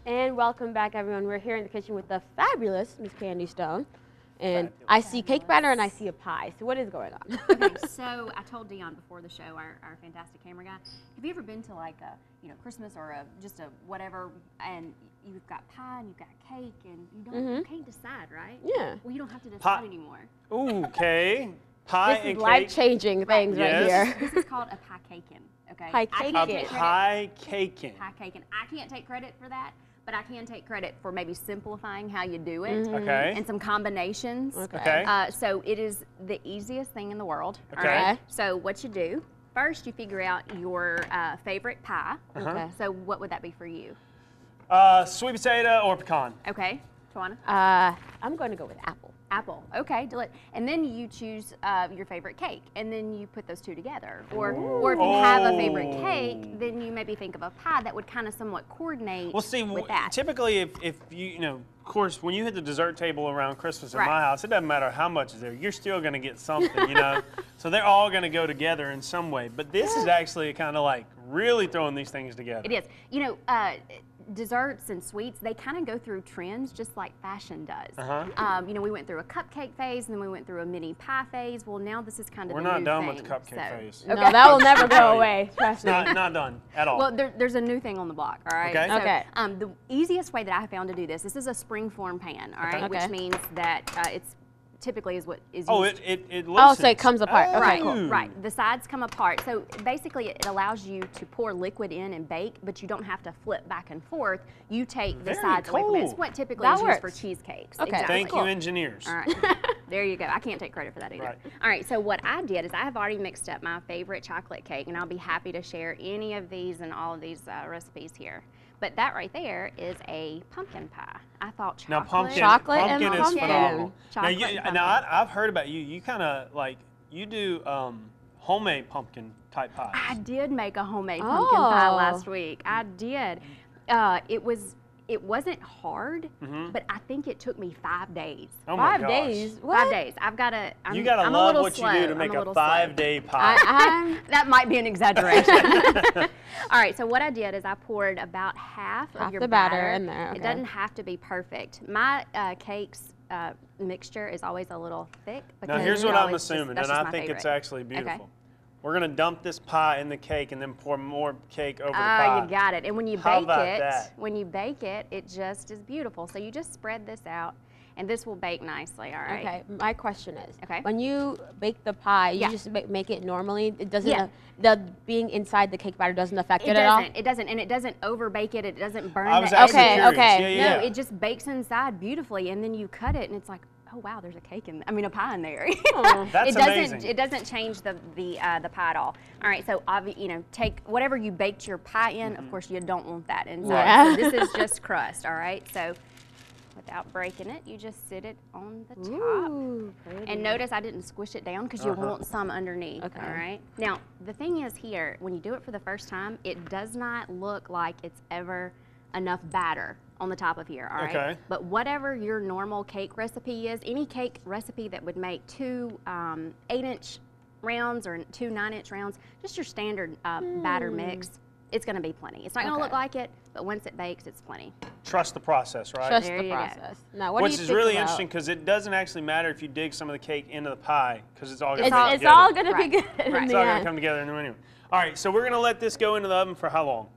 And welcome back, everyone. We're here in the kitchen with the fabulous Miss Candy Stone. And I see cake batter and I see a pie. So what is going on? Okay, so I told Dion before the show, our fantastic camera guy, have you ever been to like a Christmas or just a whatever, and you've got pie and you've got cake and you can't decide, right? Yeah. Well, you don't have to decide anymore. Okay. Pie This and is life-changing things right here. This is called a Piecaken. Okay. Piecaken. Piecaken. Piecaken. I can't take credit for that, but I can take credit for maybe simplifying how you do it. Okay. And some combinations. Okay. So it is the easiest thing in the world. Okay. All right? So what you do, first you figure out your favorite pie. Okay. So what would that be for you? Sweet potato or pecan. Okay. Tawana? I'm going to go with apple. Apple. Okay. And then you choose your favorite cake, and then you put those two together. Or if you have a favorite cake, then you maybe think of a pie that would kind of somewhat coordinate with that. Typically if you, of course, when you hit the dessert table around Christmas in my house, it doesn't matter how much is there. You're still going to get something, So they're all going to go together in some way. But this is actually kind of like really throwing these things together. It is. Desserts and sweets, they kind of go through trends just like fashion does. We went through a cupcake phase, and then we went through a mini pie phase. Well, now this is kind of We're the not new done thing. with the cupcake phase. No, that will never go away. Trust me. Not done at all. Well, there's a new thing on the block, all right? Okay. So, the easiest way that I have found to do this is a spring-form pan, all right? Okay. Which means that it's typically is what is Oh, used. it Oh, so it comes apart. Okay, Right, cool. right. The sides come apart. So basically it allows you to pour liquid in and bake, but you don't have to flip back and forth. You take the Very sides away from it. It's cool. what typically That is used for works. cheesecakes. Okay. Exactly. Thank you, engineers. All right. There you go. I can't take credit for that either. Right. All right, so what I did is I have already mixed up my favorite chocolate cake, and I'll be happy to share any of these and all of these recipes here. But that right there is a pumpkin pie. I thought chocolate. Now pumpkin and is pumpkin. phenomenal. Chocolate and pumpkin. I've heard about you. You kind of like you do homemade pumpkin type pies. I did make a homemade pumpkin pie last week. I did. It wasn't hard, but I think it took me 5 days. Oh my 5 gosh. days? What? 5 days. You gotta love what you do to make a 5-day pie. That might be an exaggeration. All right, so what I did is I poured about half of your the batter in there. It Okay. doesn't have to be perfect. My cakes mixture is always a little thick. Now because here's what I'm assuming, that's and just I my think it's favorite. actually beautiful. We're gonna dump this pie in the cake and then pour more cake over the Ah, pie. you got it. And when you How bake about it, that? it just is beautiful. So you just spread this out, and this will bake nicely. All right. Okay, my question is, Okay. when you bake the pie, Yeah. you just make it normally? It doesn't, Yeah. the being inside the cake batter doesn't affect it at all? It doesn't, and it doesn't over bake it. It doesn't burn I was the actually edges. curious. Okay. Yeah. No, it just bakes inside beautifully, and then you cut it, and it's like, oh wow, there's a cake in, a pie in there. That's amazing. It doesn't change the pie at all. All right, so take whatever you baked your pie in. Of course, you don't want that inside. Yeah. So this is just crust. All right, so without breaking it, you just sit it on the top. Ooh, pretty. And notice I didn't squish it down because you want some underneath, Okay. all right? Now, the thing is here, when you do it for the first time, it does not look like it's ever enough batter on the top of here, all right? Okay. But whatever your normal cake recipe is, any cake recipe that would make 2 8-inch rounds or 2 9-inch rounds, just your standard batter mix, it's gonna be plenty. It's not gonna look like it, but once it bakes, it's plenty. Trust the process, right? Trust There the you go. process. Now, what do Which you is think really about- interesting because it doesn't actually matter if you dig some of the cake into the pie because it's all going to It's, come it's together. all going to be Right. good Right. in It's the all going to end. come together anyway. All right, so we're going to let this go into the oven for how long?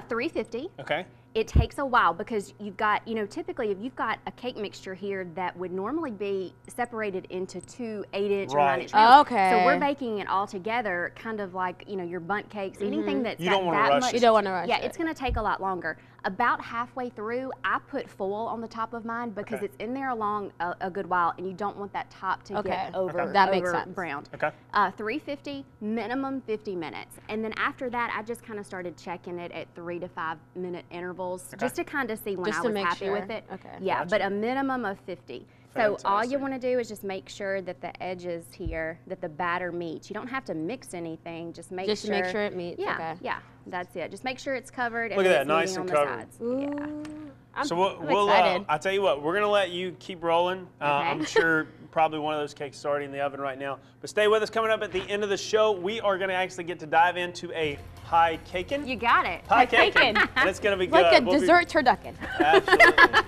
350. Okay. It takes a while because you've got, typically if you've got a cake mixture here that would normally be separated into 2 8-inch or Right. 9-inch rounds. Okay. So we're baking it all together, kind of like, your bundt cakes, anything that's You don't wanna that rush much. it. You don't want to rush Yeah, it. it's going to take a lot longer. About halfway through, I put foil on the top of mine because Okay. it's in there along a good while, and you don't want that top to Okay. get over, That makes over sense. browned. Okay. 350, minimum 50 minutes. And then after that, I just kind of started checking it at 3 to 5 minute intervals just to kind of see when Just I to was make happy sure. with it. Okay. Yeah, Gotcha. but a minimum of 50. So all you Fantastic. want to do is just make sure that the edges here, that the batter meets. You don't have to mix anything. Just make Just to sure. make sure it meets. Yeah, Okay. yeah, that's it. Just make sure it's covered. Look and at that, it's nice meeting and on covered. the sides. Ooh. Yeah. I'm So we'll excited. I'll tell you what, we're going to let you keep rolling. I'm Okay. sure probably one of those cakes is already in the oven right now. But stay with us. Coming up at the end of the show, we are going to actually get to dive into a Piecaken. You got it. Piecaken. And it's going to be good. Like a dessert turducken. Absolutely.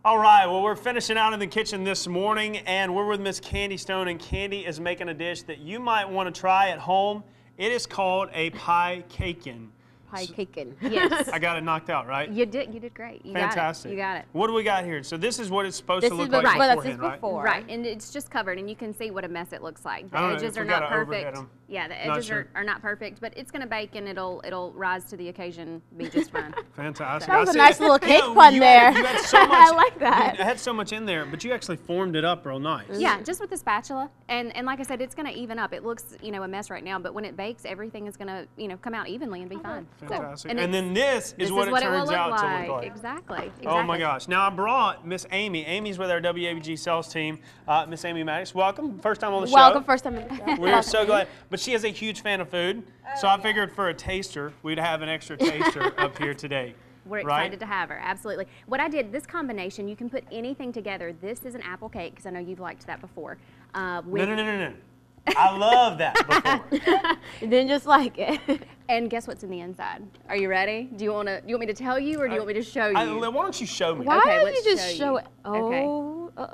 All right, well, we're finishing out in the kitchen this morning, and we're with Miss Candi Stone, and Candi is making a dish that you might want to try at home. It is called a Piecaken. Piecaken. Yes. I got it knocked out, right? You did great. You Fantastic. Got it. You got it. What do we got here? So this is what it's supposed This to is look the- like right. beforehand, right? Before. Right, and it's just covered, and you can see what a mess it looks like. The I don't know edges if are we not gotta overhead perfect. 'em. Yeah, the Not edges sure. are not perfect, but it's going to bake, and it'll rise to the occasion, be just fine. Fantastic. That was I a see nice it. little cake You pun had- there. You had so much. I like that. You had so much in there, but you actually formed it up real nice. Yeah, just with the spatula, and like I said, it's going to even up. It looks, a mess right now, but when it bakes, everything is going to, come out evenly and be fine. Fantastic. So, and then this is what it will turns look out like. to look like. Exactly. Oh my gosh. Now I brought Miss Amy. Amy's with our WABG sales team. Miss Amy Maddox, welcome. First time on the show. Welcome, first time in the show. We're so glad. But she is a huge fan of food, so I figured for a taster, we'd have an extra taster up here today. We're excited to have her, absolutely. What I did, this combination, you can put anything together. This is an apple cake, because I know you've liked that before. No. I love that before. You didn't just like it. And guess what's in the inside? Are you ready? Do you want me to tell you, or do you want me to show you? Why don't you show me? Why Okay, don't let's you just show show you. it? Oh, Okay.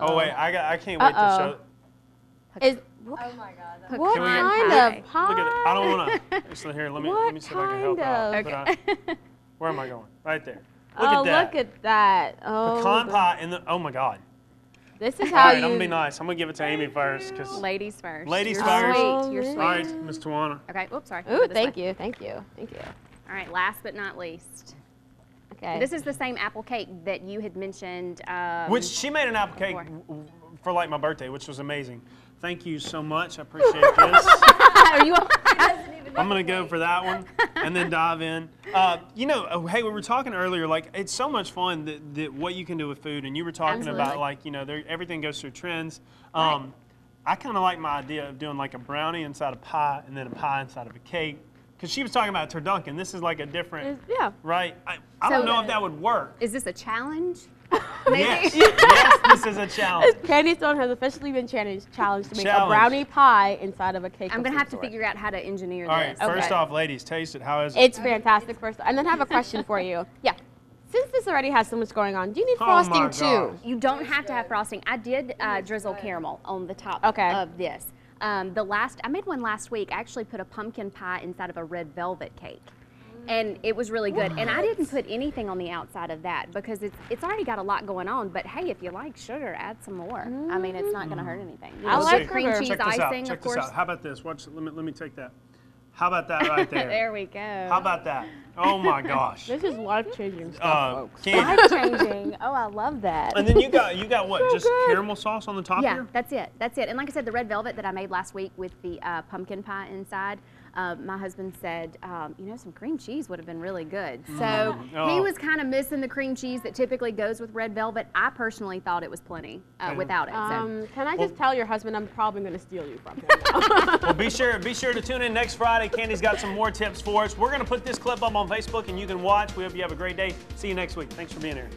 Oh wait, I can't wait to show. Is, Oh my God. what Can we- kind pie. of pie? Look at it. I don't want to. Listen here. Let me What see if I can help kind out. of- But where am I going? Right there. Look Oh, at that. look at that. Oh, Pecan pie in the. Oh my God. this is All how right, you. I'm gonna be nice. I'm gonna give it to Amy first, cause. Ladies first. Ladies You're first. Sweet. You're Oh, sweet. All right, Miss Tawana. Okay. Oops, sorry. Ooh, Go this thank way. you, thank you, thank you. All right. Last but not least, Okay. this is the same apple cake that you had mentioned. Which she made an apple cake before. for like my birthday, which was amazing. Thank you so much. I appreciate this. Are you? I'm gonna go for that one and then dive in. Hey, we were talking earlier. Like, it's so much fun that what you can do with food, and you were talking Absolutely. about like everything goes through trends. Right. I kind of like my idea of doing like a brownie inside a pie and then a pie inside of a cake. Because she was talking about turducken. This is like a different, Yeah. right? I don't know if that would work. Is this a challenge? Yes, yes, this is a challenge. Candi Stone has officially been challenged to make a Challenge. brownie pie inside of a cake. I'm of gonna some have to sort. figure out how to engineer All right, this. first Okay. off, ladies, taste it. How is it? It's fantastic. First, and then I have a question for you. Yeah. Since this already has so much going on, do you need Oh frosting my too? gosh. You don't have to have frosting. I did drizzle caramel on the top Okay. of this. I made one last week. I actually put a pumpkin pie inside of a red velvet cake. And it was really good. And I didn't put anything on the outside of that because it's already got a lot going on. But hey, if you like sugar, add some more. I mean, it's not going to hurt anything. You I know, like the cream sugar. cheese Check this icing, out. Check of course. this out. How about this? Watch. Let me take that. How about that right there? There we go. How about that? Oh my gosh. This is life-changing stuff, folks. Candi. Life-changing. Oh, I love that. And then you got what? Just good. caramel sauce on the top Yeah, here? that's it. That's it. And like I said, the red velvet that I made last week with the pumpkin pie inside, my husband said, some cream cheese would have been really good. So he Oh. was kind of missing the cream cheese that typically goes with red velvet. I personally thought it was plenty without it. Can I just tell your husband I'm probably going to steal you from him now? Well, be sure to tune in next Friday. Candi's got some more tips for us. We're going to put this clip up on Facebook, and you can watch. We hope you have a great day. See you next week. Thanks for being here.